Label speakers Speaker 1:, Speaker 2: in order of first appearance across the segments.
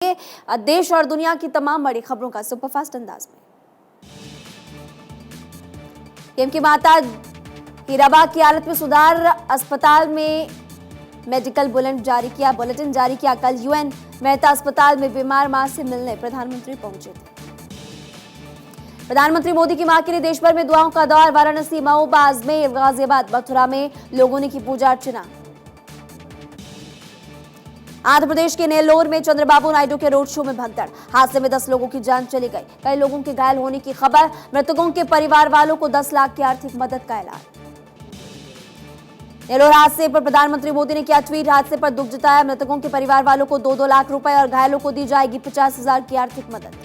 Speaker 1: देश और दुनिया की तमाम बड़ी खबरों का सुपरफास्ट अंदाज में। पीएम की माता हीराबाग की हालत में सुधार, अस्पताल में मेडिकल बुलेटिन जारी किया। कल यूएन मेहता अस्पताल में बीमार मां से मिलने प्रधानमंत्री पहुंचे थे। प्रधानमंत्री मोदी की मां के लिए देश भर में दुआओं का दौर। वाराणसी, मऊ, अजमेर, गाजियाबाद, मथुरा में लोगों ने की पूजा अर्चना। आंध्र प्रदेश के नेल्लोर में चंद्रबाबू नायडू के रोड शो में भगदड़, हादसे में 10 लोगों की जान चली गई, कई लोगों के घायल होने की खबर। मृतकों के परिवार वालों को 10 लाख की आर्थिक मदद का ऐलान। नेल्लोर हादसे पर प्रधानमंत्री मोदी ने किया ट्वीट, हादसे पर दुख जताया। मृतकों के परिवार वालों को 2-2 लाख रुपए और घायलों को दी जाएगी 50,000 की आर्थिक मदद।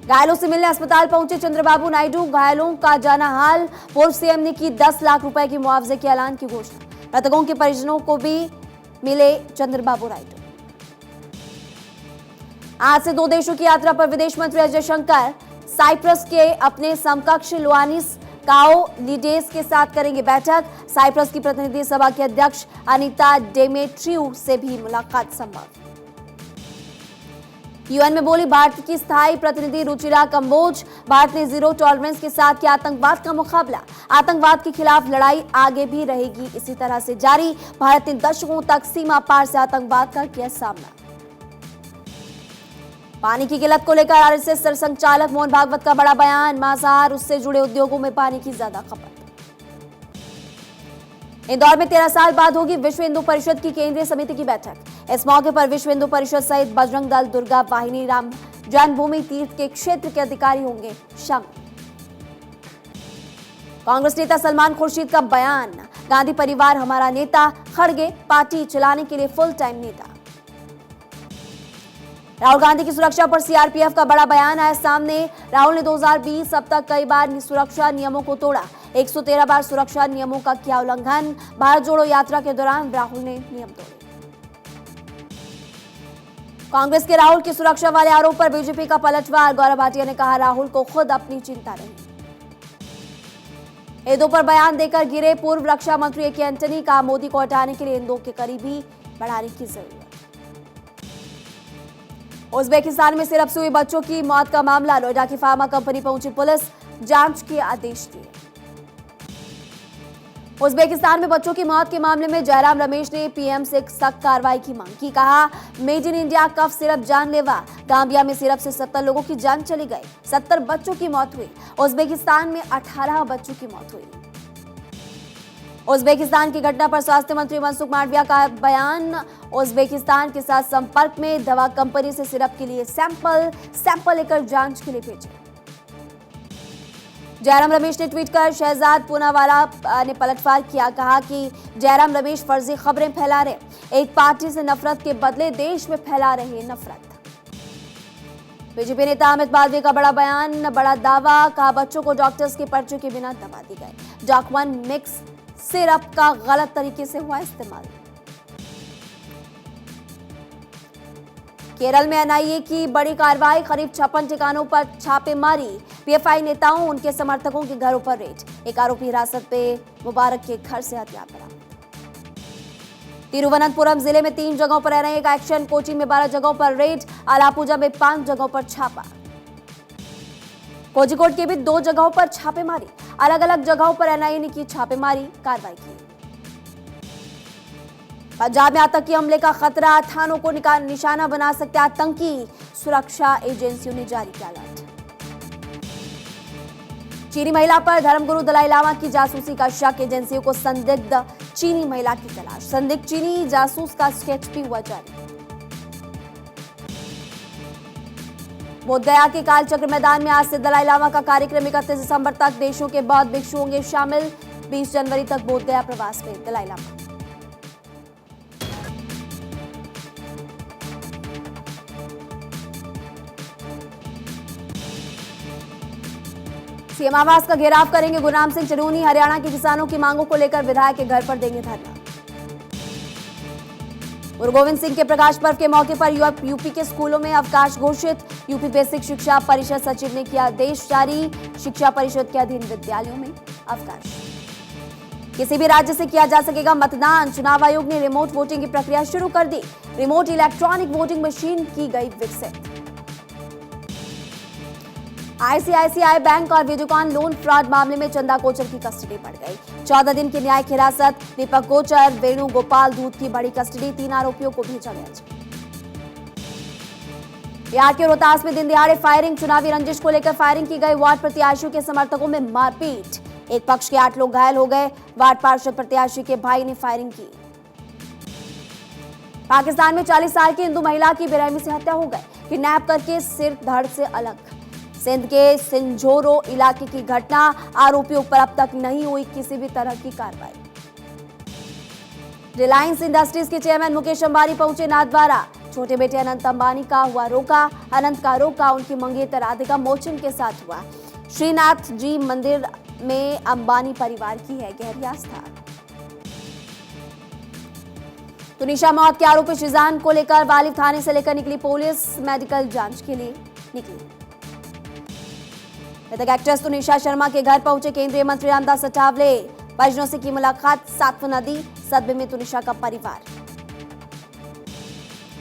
Speaker 1: घायलों से मिलने अस्पताल पहुंचे चंद्रबाबू नायडू, घायलों का जाना हाल। पूर्व सीएम ने की 10 लाख रुपए की मुआवजे के ऐलान की घोषणा। मृतकों के परिजनों को भी मिले चंद्रबाबू नायडू। आज से 2 देशों की यात्रा पर विदेश मंत्री एस जयशंकर साइप्रस के अपने समकक्ष लुआनिस काओलिडेस के साथ करेंगे बैठक। साइप्रस की प्रतिनिधि सभा के अध्यक्ष अनीता डेमेट्रियू से भी मुलाकात संभव। यूएन में बोली भारत की स्थायी प्रतिनिधि रुचिरा कंबोज, भारत ने जीरो टॉलरेंस के साथ किया आतंकवाद का मुकाबला। आतंकवाद के खिलाफ लड़ाई आगे भी रहेगी इसी तरह से जारी। भारत ने दशकों तक सीमा पार से आतंकवाद का किया सामना। पानी की किल्लत को लेकर आरएसएस सरसंघचालक मोहन भागवत का बड़ा बयान, मांसाहार उससे जुड़े उद्योगों में पानी की ज्यादा खपत। इंदौर में 13 साल बाद होगी विश्व हिंदू परिषद की केंद्रीय समिति की बैठक। इस मौके पर विश्व हिंदू परिषद सहित बजरंग दल, दुर्गा वाहिनी, राम जन्मभूमि तीर्थ के क्षेत्र के अधिकारी होंगे शामिल। कांग्रेस नेता सलमान खुर्शीद का बयान, गांधी परिवार हमारा नेता, खड़गे पार्टी चलाने के लिए फुल टाइम नेता। राहुल गांधी की सुरक्षा पर सीआरपीएफ का बड़ा बयान आया सामने। राहुल ने 2020 अब तक कई बार सुरक्षा नियमों को तोड़ा, 113 बार सुरक्षा नियमों का किया उल्लंघन। भारत जोड़ो यात्रा के दौरान राहुल ने नियम तोड़े। कांग्रेस के राहुल की सुरक्षा वाले आरोप पर बीजेपी का पलटवार। गौरव भाटिया ने कहा राहुल को खुद अपनी चिंता नहीं। ईदों पर बयान देकर गिरे पूर्व रक्षा मंत्री ए.के. एंटनी, कहा मोदी को हटाने के लिए इन दो के करीबी बढ़ाने की जरूरत। उज्बेकिस्तान में सिरप से हुई बच्चों की मौत का मामला, नोएडा की फार्मा कंपनी पहुंची पुलिस, जांच के आदेश दिए। उज्बेकिस्तान में बच्चों की मौत के मामले में जयराम रमेश ने पीएम से सख्त कार्रवाई की मांग की। कहा made in India cough syrup जानलेवा। गांबिया में सिरप से 70 लोगों की जान चली गई, 70 बच्चों की मौत हुई। उज्बेकिस्तान में 18 बच्चों की मौत हुई। उज्बेकिस्तान की घटना पर स्वास्थ्य मंत्री मनसुख मांडविया का बयान, उज्बेकिस्तान के साथ संपर्क में दवा कंपनी से सिरप के लिए सैंपल लेकर जांच के लिए भेजे। जयराम रमेश ने ट्वीट कर शहजाद पूनावाला ने पलटवार किया, कहा कि जयराम रमेश फर्जी खबरें फैला रहे, एक पार्टी से नफरत के बदले देश में फैला रहे नफरत। बीजेपी नेता अमित मालवीय का बड़ा बयान, बड़ा दावा, कहा बच्चों को डॉक्टर्स के पर्चे के बिना दवा दी गई। डॉक1 मिक्स सिरप का गलत तरीके से हुआ इस्तेमाल। केरल में एनआईए की बड़ी कार्रवाई, करीब 56 ठिकानों पर छापेमारी। पीएफआई नेताओं उनके समर्थकों के घरों पर रेड, एक आरोपी हिरासत पे, मुबारक के घर से हथियार बरामद। तिरुवनंतपुरम जिले में 3 जगहों पर एनआईए का एक्शन, कोची में 12 जगहों पर रेड, अलापुझा में 5 जगहों पर छापा। कोझिकोड के भी 2 जगहों पर छापेमारी, अलग अलग जगहों पर एनआईए ने की छापेमारी, कार्रवाई की। पंजाब में आतंकी हमले का खतरा, थानों को निशाना बना सकते आतंकी, सुरक्षा एजेंसियों ने जारी किया अलर्ट। चीनी महिला पर धर्मगुरु दलाई लामा की जासूसी का शक, एजेंसियों को संदिग्ध चीनी महिला की तलाश, संदिग्ध चीनी जासूस का स्केच भी हुआ जारी। बोधगया के कालचक्र मैदान में आज से दलाई लामा का कार्यक्रम, 31 दिसंबर तक देशों के बौद्ध भिक्षु होंगे शामिल। 20 जनवरी तक बोधगया प्रवास में दलाई लामा। सीएम आवास का घेराव करेंगे गुरनाम सिंह चरूनी, हरियाणा के किसानों की मांगों को लेकर विधायक के घर पर देंगे धरना। गुरु गोविंद सिंह के प्रकाश पर्व के मौके पर यूपी के स्कूलों में अवकाश घोषित, यूपी बेसिक शिक्षा परिषद सचिव ने किया आदेश जारी, शिक्षा परिषद के अधीन विद्यालयों में अवकाश। किसी भी राज्य से किया जा सकेगा मतदान। चुनाव आयोग ने रिमोट वोटिंग की प्रक्रिया शुरू कर दी। रिमोट इलेक्ट्रॉनिक वोटिंग मशीन की गई विकसित। आईसीआईसीआई बैंक और वीडियोकॉन लोन फ्रॉड मामले में चंदा कोचर की कस्टडी बढ़ गई। 14 दिन की न्यायिक हिरासत। दीपक कोचर, वेणुगोपाल धूत की बड़ी कस्टडी। 3 आरोपियों को भेजा गया। बिहार के रोहतास में दिन दिहाड़े फायरिंग। चुनावी रंजिश को लेकर फायरिंग की गई। वार्ड प्रत्याशियों के समर्थकों में मारपीट। एक पक्ष के 8 लोग घायल हो गए। वार्ड पार्षद प्रत्याशी के भाई ने फायरिंग की। पाकिस्तान में 40 साल की हिंदू महिला की बेरहमी से हत्या हो गई। किडनैप करके सिर धड़ से अलग। सिंध के सिंझोरो इलाके की घटना। आरोपियों पर अब तक नहीं हुई किसी भी तरह की कार्रवाई। रिलायंस इंडस्ट्रीज के चेयरमैन मुकेश अंबानी पहुंचे नाथद्वारा। छोटे बेटे अनंत अंबानी का हुआ रोका। अनंत का रोका उनकी मंगेतर राधिका मोचन के साथ हुआ। श्रीनाथ जी मंदिर में अंबानी परिवार की है गहरी आस्था। तुनिशा मौत के आरोपी शिजान को लेकर वालिद थाने से लेकर निकली पुलिस। मेडिकल जांच के लिए निकली। मृतक एक्ट्रेस तुनिशा शर्मा के घर पहुंचे केंद्रीय मंत्री रामदास अठावले। परिजनों से की मुलाकात। सांत्वना दी। सदमे में तुनिशा का परिवार।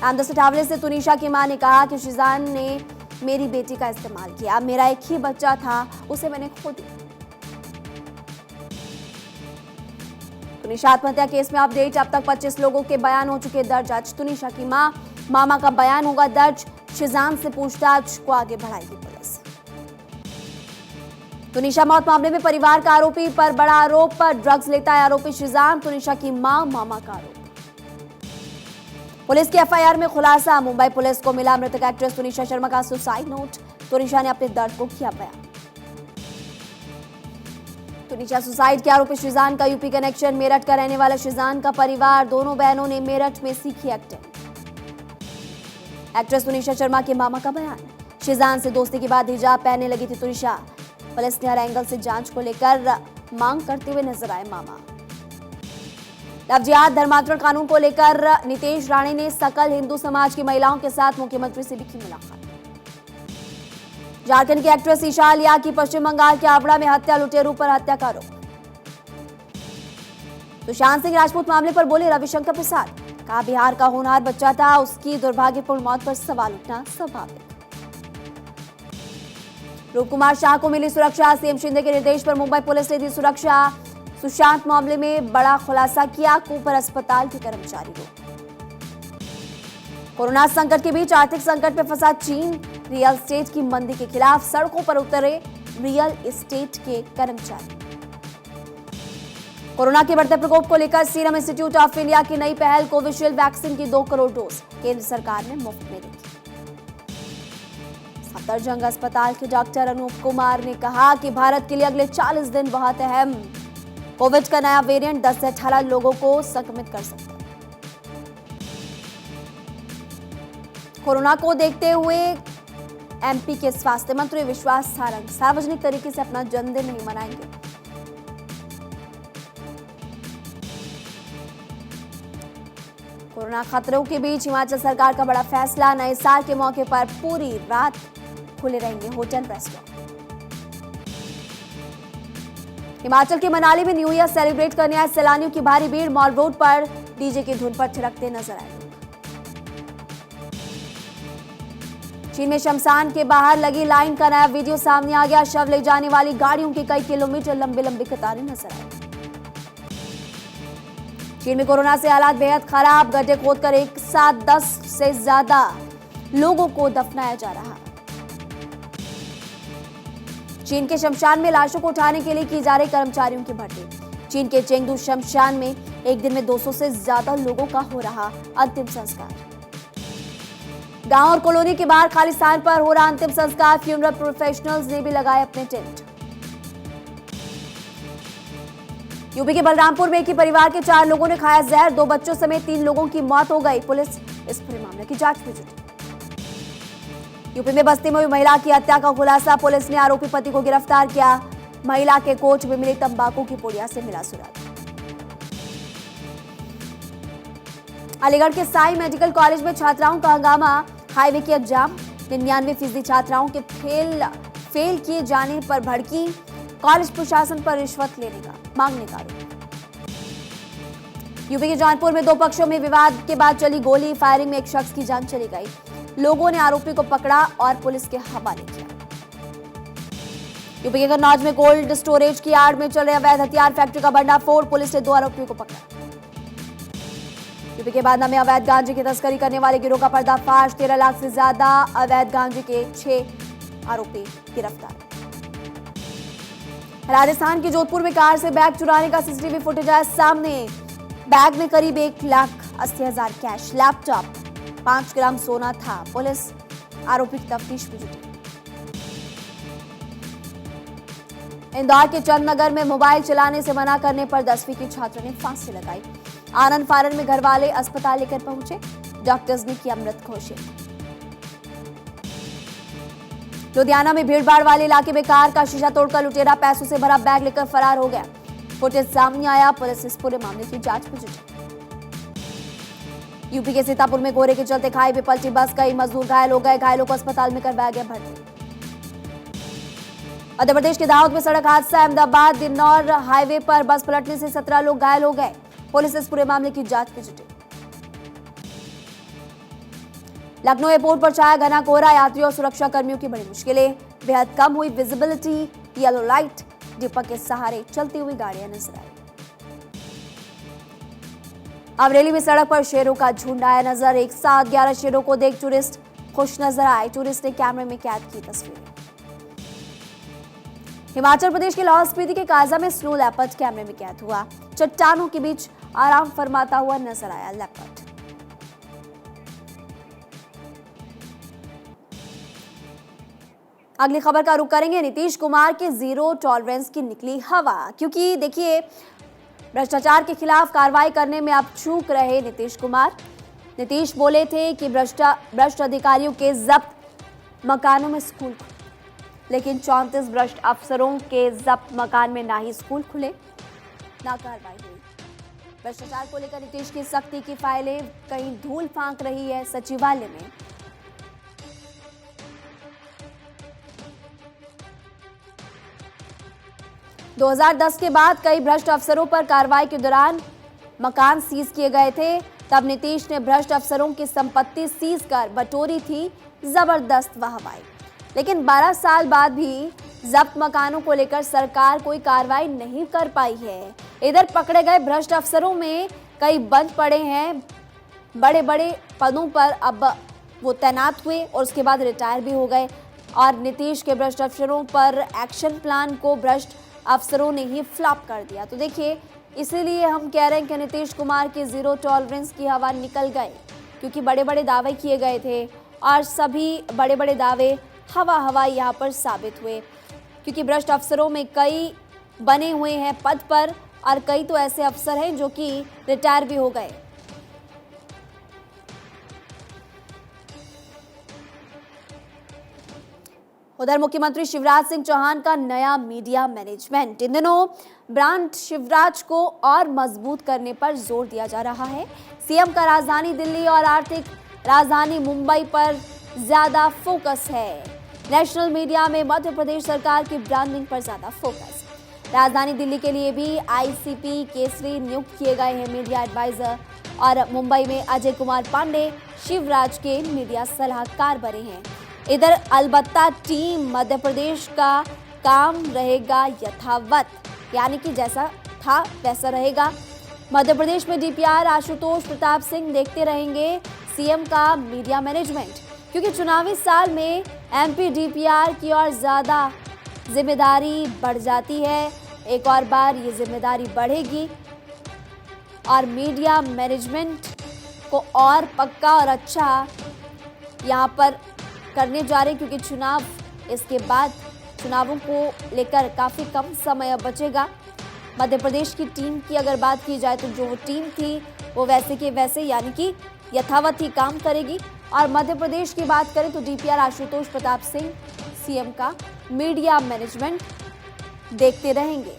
Speaker 1: रामदास अठावले से तुनिशा की मां ने कहा कि शिजान ने मेरी बेटी का इस्तेमाल किया। मेरा एक ही बच्चा था, उसे मैंने खो दिया। तुनिशा आत्महत्या केस में अपडेट। अब तक 25 लोगों के बयान हो चुके दर्ज। आज तुनिशा की मामा का बयान होगा दर्ज। शिजान से पूछताछ को आगे बढ़ाएगी पुलिस। तुनिशा मौत मामले में परिवार का आरोपी पर बड़ा आरोप। पर ड्रग्स लेता है आरोपी शिजान। तुनिशा की मामा का आरोप। पुलिस की एफआईआर में खुलासा। मुंबई पुलिस को मिला मृतक एक्ट्रेस तुनिशा शर्मा का सुसाइड नोट। तुनिशा ने अपने दर्द को किया बयान। तुनिशा सुसाइड के आरोपी शिजान का यूपी कनेक्शन। मेरठ का रहने वाला शिजान का परिवार। दोनों बहनों ने मेरठ में सीखी एक्टिंग। एक्ट्रेस तुनिशा शर्मा के मामा का बयान। शिजान से दोस्ती के बाद हिजाब पहनने लगी थी तुनिशा। पुलिस ने हर एंगल से जांच को लेकर मांग करते हुए नजर आए मामा। लव जिहाद धर्मांतरण कानून को लेकर नीतीश राणे ने सकल हिंदू समाज की महिलाओं के साथ मुख्यमंत्री से भी की मुलाकात। झारखंड की एक्ट्रेस ईशा आलिया की पश्चिम बंगाल के आवड़ा में हत्या। लुटेरों पर हत्या का आरोप। सुशांत सिंह राजपूत मामले पर बोले रविशंकर प्रसाद। कहा बिहार का होनहार बच्चा था, उसकी दुर्भाग्यपूर्ण मौत पर सवाल उठना स्वाभाविक। रूप कुमार शाह को मिली सुरक्षा। सीएम शिंदे के निर्देश पर मुंबई पुलिस ने दी सुरक्षा। सुशांत मामले में बड़ा खुलासा किया। कूपर अस्पताल के कर्मचारी को। कोरोना संकट के बीच आर्थिक संकट में फंसा चीन। रियल एस्टेट की मंदी के खिलाफ सड़कों पर उतरे रियल एस्टेट के कर्मचारी। कोरोना के बढ़ते प्रकोप को लेकर सीरम इंस्टीट्यूट ऑफ इंडिया की नई पहल। कोविशील्ड वैक्सीन की 2 करोड़ डोज केंद्र सरकार ने मुफ्त में दी। सफदरजंग अस्पताल के डॉक्टर अनूप कुमार ने कहा कि भारत के लिए अगले 40 दिन बहुत अहम। कोविड का नया वेरिएंट 10 से 18 लोगों को संक्रमित कर सकता है। कोरोना को देखते हुए एमपी के स्वास्थ्य मंत्री विश्वास सारंग सार्वजनिक तरीके से अपना जन्मदिन नहीं मनाएंगे। कोरोना खतरों के बीच हिमाचल सरकार का बड़ा फैसला। नए साल के मौके पर पूरी रात खुले रहेंगे होटल रेस्टोरेंट। हिमाचल के मनाली में न्यू ईयर सेलिब्रेट करने आए सैलानियों की भारी भीड़। मॉल रोड पर डीजे की धुन पर थिरकते नजर आए। चीन में शमशान के बाहर लगी लाइन का नया वीडियो सामने आ गया। शव ले जाने वाली गाड़ियों की कई किलोमीटर लंबी कतारें नजर आई। चीन में कोरोना से हालात बेहद खराब। गड्ढे खोदकर एक साथ 10 से ज्यादा लोगों को दफनाया जा रहा। चीन के शमशान में लाशों को उठाने के लिए की जा रही कर्मचारियों की भर्ती। चीन के चेंगडू शमशान में एक दिन में 200 से ज्यादा लोगों का हो रहा अंतिम संस्कार। गांव और कॉलोनी के बाहर खाली स्थान पर हो रहा अंतिम संस्कार। फ्यूनरल प्रोफेशनल्स ने भी लगाए अपने टेंट। यूपी के बलरामपुर में एक ही परिवार के 4 लोगों ने खाया जहर। 2 बच्चों समेत 3 लोगों की मौत हो गई। पुलिस इस पूरे मामले की जांच में जुटी। यूपी में बस्ती में हुई महिला की हत्या का खुलासा। पुलिस ने आरोपी पति को गिरफ्तार किया। महिला के कोच में मिली तंबाकू की पुड़िया से मिला सुराग। अलीगढ़ के साई मेडिकल कॉलेज में छात्राओं का हंगामा। हाईवे की एग्जाम। 99% छात्राओं के फेल किए जाने पर भड़की। कॉलेज प्रशासन पर रिश्वत लेने का मांगने का आरोप। यूपी के जौनपुर में दो पक्षों में विवाद के बाद चली गोली फायरिंग में एक शख्स की जान चली गई। लोगों ने आरोपी को पकड़ा और पुलिस के हवाले किया। यूपी के कन्नौज में कोल्ड स्टोरेज की आड़ में चल रहे अवैध हथियार फैक्ट्री का भंडाफोड़, पुलिस ने 2 आरोपियों को पकड़ा। यूपी के बांदा में अवैध गांजे की तस्करी करने वाले गिरोह का पर्दाफाश, 13 लाख से ज्यादा अवैध गांजे के 6 आरोपी गिरफ्तार। राजस्थान के जोधपुर में कार से बैग चुराने का सीसीटीवी फुटेज आया सामने। बैग में करीब 1,80,000 कैश, लैपटॉप, 5 ग्राम सोना था। पुलिस आरोपी की तफ्तीश में जुटी। इंदौर के चंदनगर में मोबाइल चलाने से मना करने पर 10वीं की छात्र ने फांसी लगाई। आनंद फानन में घर वाले अस्पताल लेकर पहुंचे, डॉक्टर्स ने किया मृत घोषित। लुधियाना में भीड़भाड़ वाले इलाके में कार का शीशा तोड़कर लुटेरा पैसों से भरा बैग लेकर फरार हो गया। फुटेज सामने आया, पुलिस इस पूरे मामले की जांच में जुटी। यूपी के सीतापुर में कोहरे के चलते खाई में पलटी बस, कई मजदूर घायल हो गए। घायलों को अस्पताल में करवाया गया भर्ती। मध्य प्रदेश के दाहोद में सड़क हादसा, अहमदाबाद दिन्नौर हाईवे पर बस पलटने से 17 लोग घायल हो गए। पुलिस इस पूरे मामले की जांच में जुटी। लखनऊ एयरपोर्ट पर छाया घना कोहरा, यात्रियों और सुरक्षा कर्मियों की बड़ी मुश्किलें। बेहद कम हुई विजिबिलिटी, येलो लाइट, दीपक के सहारे चलती हुई गाड़ियां नजर आई। अमरेली में सड़क पर शेरों का झुंड आया नजर। एक साथ 11 शेरों को देख टूरिस्ट खुश नजर आए। टूरिस्ट ने कैमरे में कैद की तस्वीरें। हिमाचल प्रदेश के लाहौल स्पीति के काजा में स्नो लेपर्ड कैमरे में कैद हुआ। चट्टानों के बीच आराम फरमाता हुआ नजर आया लेपर्ड। अगली खबर का रुख करेंगे। नीतीश कुमार के जीरो टॉलरेंस की निकली हवा, क्योंकि देखिए भ्रष्टाचार के खिलाफ कार्रवाई करने में अब चूक रहे नीतीश कुमार। नीतीश बोले थे कि भ्रष्ट अधिकारियों के जब्त मकानों में स्कूल, लेकिन 34 भ्रष्ट अफसरों के जब्त मकान में ना ही स्कूल खुले ना कार्रवाई हुई। भ्रष्टाचार को लेकर नीतीश की सख्ती की फाइलें कहीं धूल फांक रही है सचिवालय में। – 2010 के बाद कई भ्रष्ट अफसरों पर कार्रवाई के दौरान मकान सीज किए गए थे। तब नीतीश ने भ्रष्ट अफसरों की संपत्ति सीज कर बटोरी थी जबरदस्त वाहवाही। लेकिन 12 साल बाद भी जब्त मकानों को लेकर सरकार कोई कार्रवाई नहीं कर पाई है। इधर पकड़े गए भ्रष्ट अफसरों में कई बंद पड़े हैं। बड़े बड़े पदों पर अब वो तैनात हुए और उसके बाद रिटायर भी हो गए। और नीतीश के भ्रष्ट अफसरों पर एक्शन प्लान को भ्रष्ट अफसरों ने ही फ्लॉप कर दिया। तो देखिए, इसीलिए हम कह रहे हैं कि नीतीश कुमार की जीरो टॉलरेंस की हवा निकल गई, क्योंकि बड़े बड़े दावे किए गए थे और सभी बड़े बड़े दावे हवा यहाँ पर साबित हुए, क्योंकि भ्रष्ट अफसरों में कई बने हुए हैं पद पर और कई तो ऐसे अफसर हैं जो कि रिटायर भी हो गए। उधर मुख्यमंत्री शिवराज सिंह चौहान का नया मीडिया मैनेजमेंट। इन दिनों ब्रांड शिवराज को और मजबूत करने पर जोर दिया जा रहा है। सीएम का राजधानी दिल्ली और आर्थिक राजधानी मुंबई पर ज्यादा फोकस है। नेशनल मीडिया में मध्य प्रदेश सरकार की ब्रांडिंग पर ज्यादा फोकस। राजधानी दिल्ली के लिए भी आईसीपी केसरी नियुक्त किए गए हैं मीडिया एडवाइजर, और मुंबई में अजय कुमार पांडे शिवराज के मीडिया सलाहकार बने हैं। इधर अलबत्ता टीम मध्य प्रदेश का काम रहेगा यथावत, यानी कि जैसा था वैसा रहेगा। मध्य प्रदेश में डीपीआर आशुतोष प्रताप सिंह देखते रहेंगे सीएम का मीडिया मैनेजमेंट, क्योंकि चुनावी साल में एमपी डीपीआर की और ज्यादा जिम्मेदारी बढ़ जाती है। एक और बार ये जिम्मेदारी बढ़ेगी और मीडिया मैनेजमेंट को और पक्का और अच्छा यहाँ पर करने जा रहे हैं, क्योंकि चुनाव इसके बाद चुनावों को लेकर काफ़ी कम समय बचेगा। मध्य प्रदेश की टीम की अगर बात की जाए तो जो टीम थी वो वैसे के वैसे यानी कि यथावत ही काम करेगी। और मध्य प्रदेश की बात करें तो डीपीआर आशुतोष प्रताप सिंह सीएम का मीडिया मैनेजमेंट देखते रहेंगे।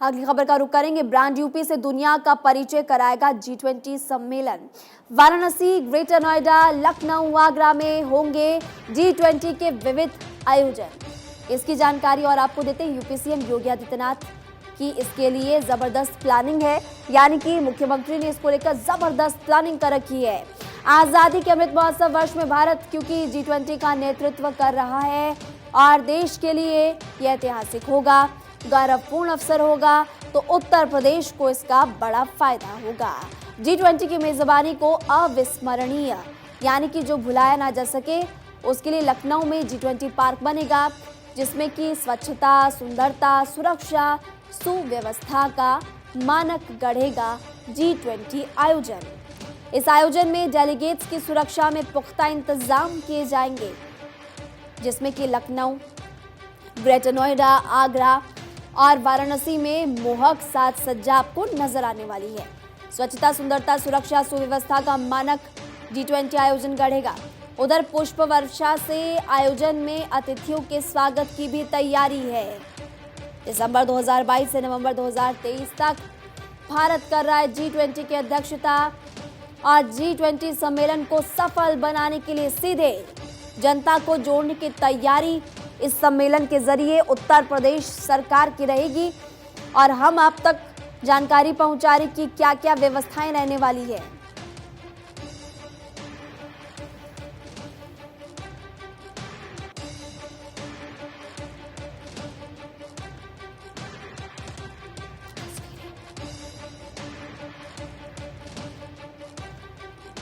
Speaker 1: अगली खबर का रुख करेंगे। ब्रांड यूपी से दुनिया का परिचय कराएगा G20 सम्मेलन। वाराणसी, ग्रेटर नोएडा, लखनऊ, आगरा में होंगे G20 के विविध आयोजन। इसकी जानकारी और आपको देते हैं यूपी सीएम योगी आदित्यनाथ कि इसके लिए जबरदस्त प्लानिंग है, यानी कि मुख्यमंत्री ने इसको लेकर जबरदस्त प्लानिंग कर रखी है। आजादी के अमृत महोत्सव वर्ष में भारत क्योंकि G20 का नेतृत्व कर रहा है और देश के लिए यह ऐतिहासिक होगा, गौरवपूर्ण अवसर होगा, तो उत्तर प्रदेश को इसका बड़ा फायदा होगा। G20 की मेजबानी को अविस्मरणीय, यानी कि जो भुलाया ना जा सके, उसके लिए लखनऊ में G20 पार्क बनेगा, जिसमें कि स्वच्छता, सुंदरता, सुरक्षा, सुव्यवस्था का मानक गढ़ेगा G20 आयोजन। इस आयोजन में डेलीगेट्स की सुरक्षा में पुख्ता इंतजाम किए जाएंगे, जिसमें कि लखनऊ, ग्रेटर नोएडा, आगरा और वाराणसी में मोहक साज सज्जा आपको नजर आने वाली है। स्वच्छता, सुंदरता, सुरक्षा, सुव्यवस्था का मानक G20 आयोजन गढ़ेगा। उधर पुष्प वर्षा से आयोजन में अतिथियों के स्वागत की भी तैयारी है। दिसंबर 2022 से नवंबर 2023 तक भारत कर रहा है G20 की अध्यक्षता और G20 सम्मेलन को सफल बनाने के लिए सीधे जनता को जोड़ने की तैयारी इस सम्मेलन के जरिए उत्तर प्रदेश सरकार की रहेगी और हम आप तक जानकारी पहुंचा रहे कि क्या क्या व्यवस्थाएं रहने वाली है।